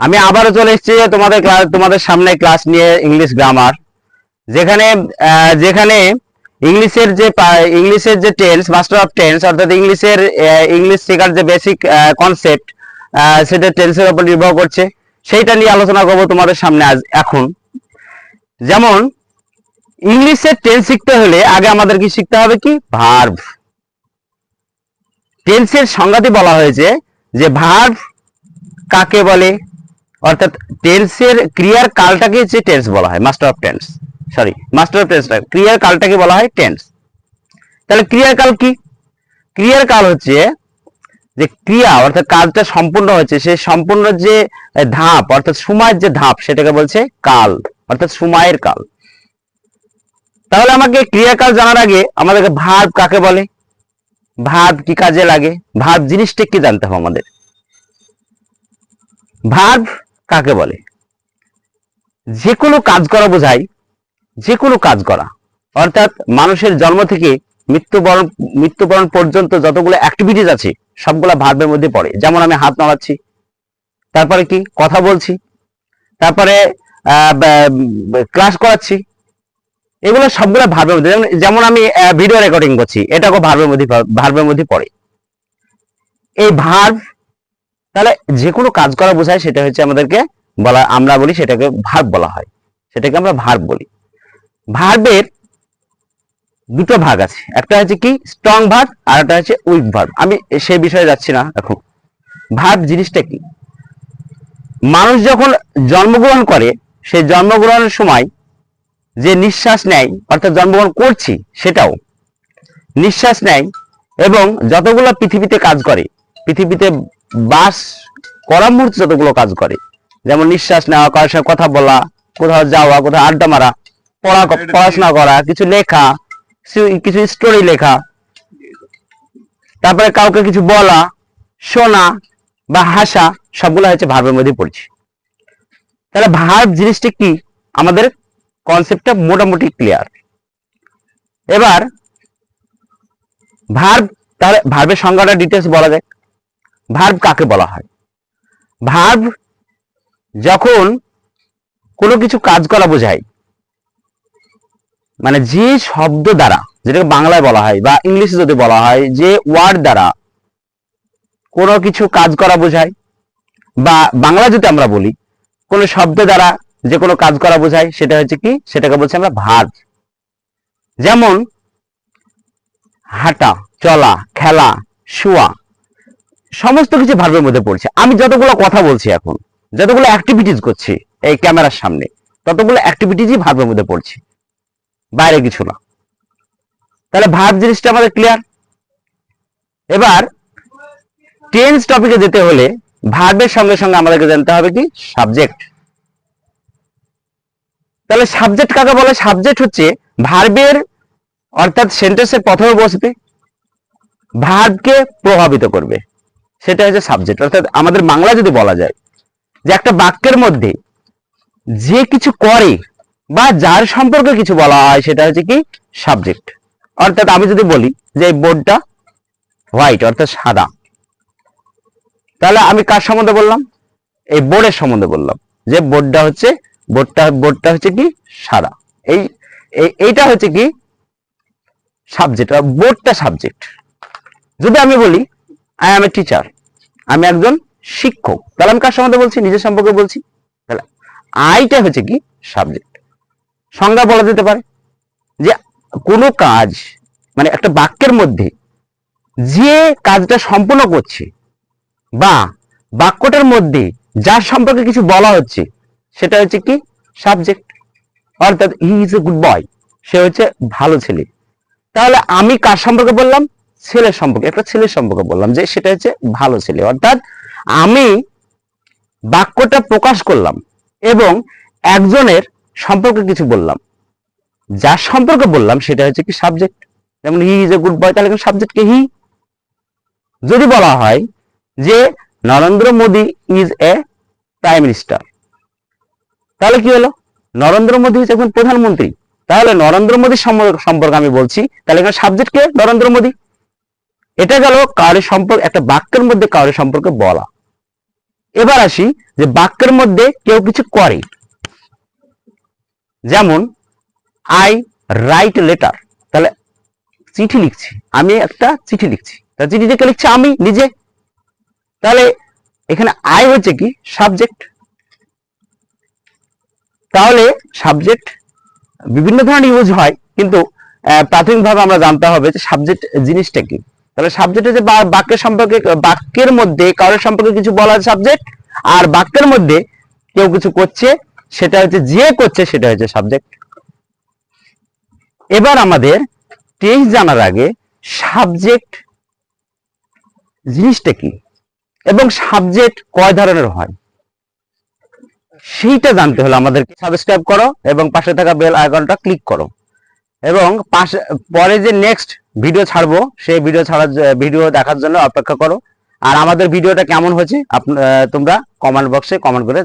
আমি আবারও চলে এসেছি তোমাদের সামনে ক্লাস নিয়ে ইংলিশ গ্রামার, যেখানে যেখানে ইংলিশের যে টেন্স, মাস্টার অফ টেন্স, অর্থাৎ ইংলিশ শেখার যে বেসিক কনসেপ্ট, সেটা টেন্সের উপর নির্ভর করছে। সেইটা নিয়ে আলোচনা করব তোমাদের সামনে এখন। যেমন ইংলিশের টেন্স শিখতে হলে আগে আমাদের কি শিখতে হবে? কি ভার্ব। টেন্সের সংজ্ঞাতে বলা হয়েছে যে ভার্ব কাকে বলে, অর্থাৎ টেন্সের ক্রিয়ার কালটাকে যে টেন্স বলা হয়, মাস্টার অফ টেন্স ক্রিয়ার কালটাকে বলা হয় টেন্স। তাহলে ক্রিয়ার কাল কি? ক্রিয়ার কাল হচ্ছে যে ক্রিয়া অর্থাৎ কাজটা সম্পূর্ণ হচ্ছে, সেই সম্পূর্ণ যে ধাপ অর্থাৎ সময়ের যে ধাপ, সেটাকে বলছে কাল, অর্থাৎ সময়ের কাল। তাহলে আমাকে ক্রিয়াকাল জানার আগে আমাদেরকে ভার্ব কাকে বলে, ভার্ব কি কাজে লাগে, ভার্ব জিনিসটা কি জানতে হবে আমাদের। ভার্ব কাকে বলে? যে কোনো কাজ করা বোঝায়, যে কোনো কাজ করা, অর্থাৎ মানুষের জন্ম থেকে মৃত্যুবরণ পর্যন্ত যতগুলো অ্যাক্টিভিটিস আছে সবগুলা ভার্বের মধ্যে পড়ে। যেমন আমি হাত নাড়াচ্ছি, তারপরে কি কথা বলছি, তারপরে ক্লাস করাচ্ছি, এগুলো সবগুলো ভার্বের মধ্যে। যেমন আমি ভিডিও রেকর্ডিং করছি, এটাকে ভার্বের মধ্যে পড়ে। এই ভার্ব তাহলে যে কোনো কাজ করা বোঝায়, সেটা হচ্ছে আমাদেরকে বলা, আমরা বলি সেটাকে ভার্ব বলা হয়, সেটাকে আমরা ভার্ব বলি। ভার্বের দুটো ভাগ আছে, একটা হচ্ছে কি স্ট্রং ভার্ব আর একটা হচ্ছে উইক ভার্ব। আমি সেই বিষয়ে যাচ্ছি না এখন। ভার্ব জিনিসটা কি? মানুষ যখন জন্মগ্রহণ করে, সেই জন্মগ্রহণের সময় যে নিঃশ্বাস নেয়, অর্থাৎ জন্মগ্রহণ করছি সেটাও নিঃশ্বাস নেয়, এবং যতগুলো পৃথিবীতে কাজ করে, পৃথিবীতে বাস করার মুহূর্তে যতগুলো কাজ করে, যেমন নিঃশ্বাস নেওয়া, কারোর সাথে কথা বলা, কোথাও যাওয়া, কোথাও আড্ডা মারা, পড়াশোনা করা, কিছু লেখা, কিছু স্টোরি লেখা, তারপরে কাউকে কিছু বলা, শোনা বা হাসা, সবগুলো হচ্ছে ভার্বের মধ্যে পড়ছে। তাহলে ভার্ব জিনিসটা কি, আমাদের কনসেপ্টটা মোটামুটি ক্লিয়ার। এবার ভার্ব, তাহলে ভার্বের সংজ্ঞাটা ডিটেলস বলা যায়। ভার্ব কাকে বলা হয়? ভার্ব যখন কোনো কিছু কাজ করা বোঝায়, মানে যে শব্দ দ্বারা, যেটাকে বাংলায় বলা হয় বা ইংলিশে যদি বলা হয়, যে ওয়ার্ড দ্বারা কোনো কিছু কাজ করা বোঝায়, বা বাংলা যদি আমরা বলি কোনো শব্দ দ্বারা যে কোনো কাজ করা বোঝায়, সেটা হচ্ছে কি, সেটাকে বলছি আমরা ভার্ব। যেমন হাঁটা, চলা, খেলা, শোয়া, সমস্ত কিছু ভার্বের মধ্যে পড়ছে। আমি যতগুলো কথা বলছি এখন, যতগুলো অ্যাক্টিভিটিস করছি এই ক্যামেরার সামনে, ততগুলো অ্যাক্টিভিটিসই ভার্বের মধ্যে পড়ছে, বাইরে কিছু না। তাহলে ভার্ব জিনিসটা আমাদের ক্লিয়ার। এবার টেন্স টপিকে যেতে হলে ভার্বের সঙ্গে সঙ্গে আমাদেরকে জানতে হবে কি সাবজেক্ট। তাহলে সাবজেক্ট কাকে বলে? সাবজেক্ট হচ্ছে ভার্বের, অর্থাৎ সেন্টেন্সের প্রথমে বসবে, ভার্বকে প্রভাবিত করবে, সেটা হচ্ছে সাবজেক্ট। অর্থাৎ আমাদের বাংলা যদি বলা যায় যে একটা বাক্যের মধ্যে যে কিছু করে বা যার সম্পর্কে কিছু বলা হয়, সেটা হচ্ছে কি সাবজেক্ট। অর্থাৎ আমি যদি বলি যে এই বোর্ডটা হোয়াইট, অর্থাৎ সাদা, তাহলে আমি কার সম্বন্ধে বললাম? এই বোর্ডের সম্বন্ধে বললাম, যে বোর্ডটা হচ্ছে কি সাদা। এইটা হচ্ছে কি সাবজেক্ট, বোর্ডটা সাবজেক্ট। যদি আমি বলি আই এম এ টিচার, আমি একজন শিক্ষক, তাহলে আমি কার সম্বন্ধে বলছি? নিজের সম্পর্কে বলছি। তাহলে আইটা হচ্ছে কি সাবজেক্ট। সংজ্ঞা বলা যেতে পারে যে কোনো কাজ, মানে একটা বাক্যের মধ্যে যে কাজটা সম্পূর্ণ করছে, বা বাক্যটার মধ্যে যার সম্পর্কে কিছু বলা হচ্ছে, সেটা হচ্ছে কি সাবজেক্ট। অর্থাৎ he is a good boy, সে হচ্ছে ভালো ছেলে। তাহলে আমি কার সম্পর্কে বললাম? ছেলের সম্পর্কে, একটা ছেলের সম্পর্কে বললাম যে সেটা হচ্ছে ভালো ছেলে। অর্থাৎ আমি বাক্যটা প্রকাশ করলাম এবং একজনের সম্পর্কে কিছু বললাম, যার সম্পর্কে বললাম সেটা হচ্ছে কি সাবজেক্ট। যেমন he is a good boy, তাহলে সাবজেক্টকে হি। যদি বলা হয় যে Narendra Modi is a prime minister, তাহলে কি হলো? নরেন্দ্র মোদী হচ্ছে একজন প্রধানমন্ত্রী, তাহলে নরেন্দ্র মোদীর সম্পর্কে আমি বলছি, তাহলে এখানে সাবজেক্ট কে? নরেন্দ্র মোদী। এটা গেল কারোর সম্পর্কে, একটা বাক্যের মধ্যে কারোর সম্পর্কে বলা। এবার আসি যে বাক্যের মধ্যে কেউ কিছু করে, যেমন আই রাইট লেটার, তাহলে চিঠি লিখছি, আমি একটা চিঠি লিখছি, তাহলে চিঠিটা কে লিখছি? আমি নিজে। তাহলে এখানে আই হচ্ছে কি? সাবজেক্ট। তাহলে সাবজেক্ট বিভিন্ন ধরনের ইউজ হয়, কিন্তু প্রাথমিকভাবে আমরা জানতে হবে যে সাবজেক্ট জিনিসটা কি। তাহলে সাবজেক্ট হচ্ছে বাক্যের সম্পর্কে, বাক্যের মধ্যে কারোর সম্পর্কে কিছু বলার সাবজেক্ট, আর বাক্যের মধ্যে কেউ কিছু করছে সেটা হচ্ছে, যে করছে সেটা হচ্ছে সাবজেক্ট। এবার আমাদের টেন্স জানার আগে সাবজেক্ট জিনিসটা কি এবং সাবজেক্ট কয় ধরনের হয় সেইটা জানতে হলে আমাদেরকে সাবস্ক্রাইব করো এবং পাশে থাকা বেল আইকনটা ক্লিক করো, এবং পাশে পরে যে নেক্সট ভিডিও ছাড়বো সেই ভিডিও দেখার জন্য অপেক্ষা করো। আর আমাদের ভিডিওটা কেমন হয়েছে তোমরা কমেন্ট বক্সে কমেন্ট করে